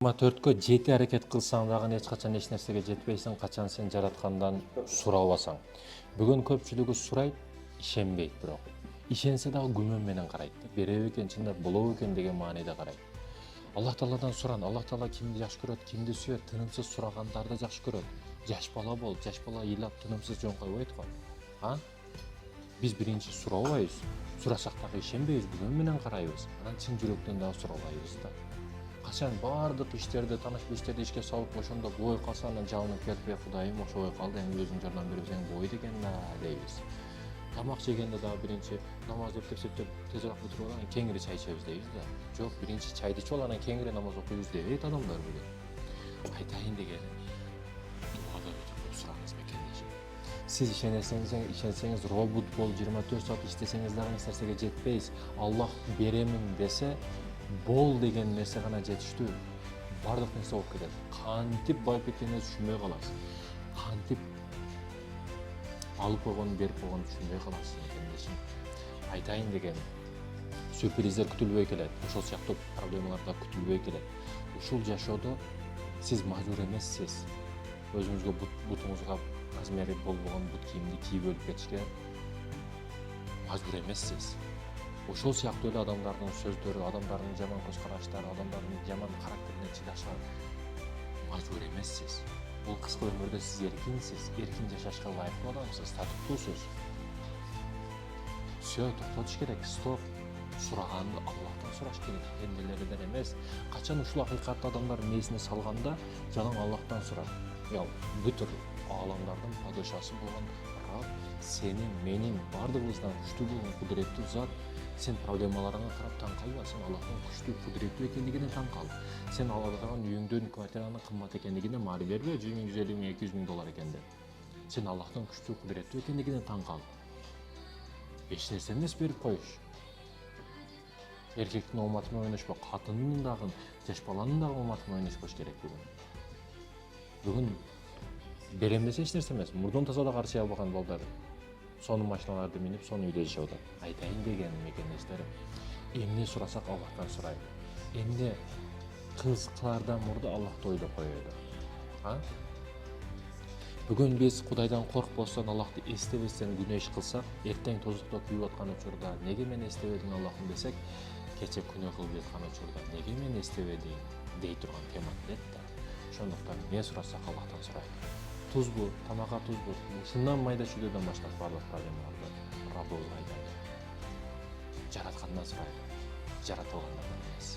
24-кө 7 әрекет кылсаң дагы эч качан эч нерсеге жетпейсиң, качан сен жараткандан сурабасаң. Бүгүн көпчүлүгү сурайт, ишенбейт бирок. Ишенсе дагы күмөн менен карайт. Береби экен, чындап болобу экен деген мааниде карайт. Аллах Тааладан суран, Аллах Таала кимди жакшы көрөт, кимди сүйөт, тынымсыз сурагандарды жакшы көрөт. Жаш бала бол, жаш бала ыйлап тынымсыз жөн койбойт го. Биз биринчи сурабайбыз. Сурасак дагы ишенбейбиз, күмөн менен карайбыз. Анан чын жүрөктөн дагы сурабайбыз да. Качан баардык иштерди, таанышып иштерди ишке салып ошондо бой калса, анан жалынып келип, Кудайым ошобой калды, эми өзүң жардам берсең бой деген да дейбиз. Тамак жегенде дагы биринчи намаз эптеп тезирээк бүтүрүп алайын, кеңири чай ичебиз дейбиз да. Жок, биринчи чайды ичип алып, анан кеңири намаз окуйбуз дебейт адамдар бүгүн. Айтайын дегеним, дуада өтүп сураңыз бекен дешим. Сиз ишенсеңиз, робот бол 24 саат иштесеңиз дагы эч нерсеге жетпейсиз. Аллах беремин десе, бол деген нерсе гана жетиштүү. Бардык нерсе болуп кетет. Кантип байып кеткениңизди түшүнбөй каласыз. Кантип алып койгонун берип койгонун түшүнбөй каласыз экен дешим. Айтайын дегеним, сюрприздер күтүлбөй келет. Ошол сыяктуу проблемалар да күтүлбөй келет. Ушул жашоодо сиз мажбур эмессиз. Өзүңүзгө бутуңузга размери болбогон бут кийимди кийип өлүп кетишке мажбур эмессиз. Ошол сыяктуу эле адамдардын сөздөрү, адамдардын жаман көз караштары, адамдардын жаман характерине чыдашка мажбур эмессиз. Бул кыска өмүрдө сиз эркинсиз, эркин жашашка ылайыктуу адамсыз, татыктуусуз. Всё, токтотуш керек, стоп. Сураганды Аллахтан сураш керек, эмнелерден эмес. Качан ушул акыйкатты адамдардын эсине салганда, жалаң Аллахтан сурат. Бүтүр ааламдардын падышасы болгон Рабб, сенин, менин бардыгыбыздан күчтүү болгон кудуреттүү зат. Сен проблемаларыңа карап таң калба, сен Аллахтан күчтүү, кудуреттүү экендигине таң кал. Сен алган үйүңдөн квартиранын кымбат экендигине маали бербе, 100 миң, 150 миң, 200 миң доллар экен деп. Сен Аллахтан күчтүү, кудуреттүү экендигине таң кал. Эч нерсе эмес берип коюш. Эркектин ооматы менен ойношпо, катындын дагы, жаш баланын дагы ооматы менен ойношпош керек бүгүн. Берем десе эч нерсе эмес. Мурдун тазада карчый албаган балдар сонун машиналарды минип, сонун үйдө жашап атат. Айтайын дегеним мекендештер, эмне сурасак Аллахтан сурайлы. Эмне кылардан мурда Аллахты ойлоп коелу. Бүгүн биз Кудайдан коркпостон, Аллахты эстебестен күнөө иш кылсак, эртең тозукта күйүп аткан учурда неге мен эстебедиң Аллахым десек, кече күнөө кылып жаткан учурда неге мен эстебедиң дей турган тема келет да. Ошондуктан эмне сурасак Аллахтан сурайлы. Тузбу, тамакка тузбу, ушундан майда чүйдөдөн баштап барлык проблемаларды Раббыбызга айтайлы. Жараткандан сурайлы, жаратылгандан эмес.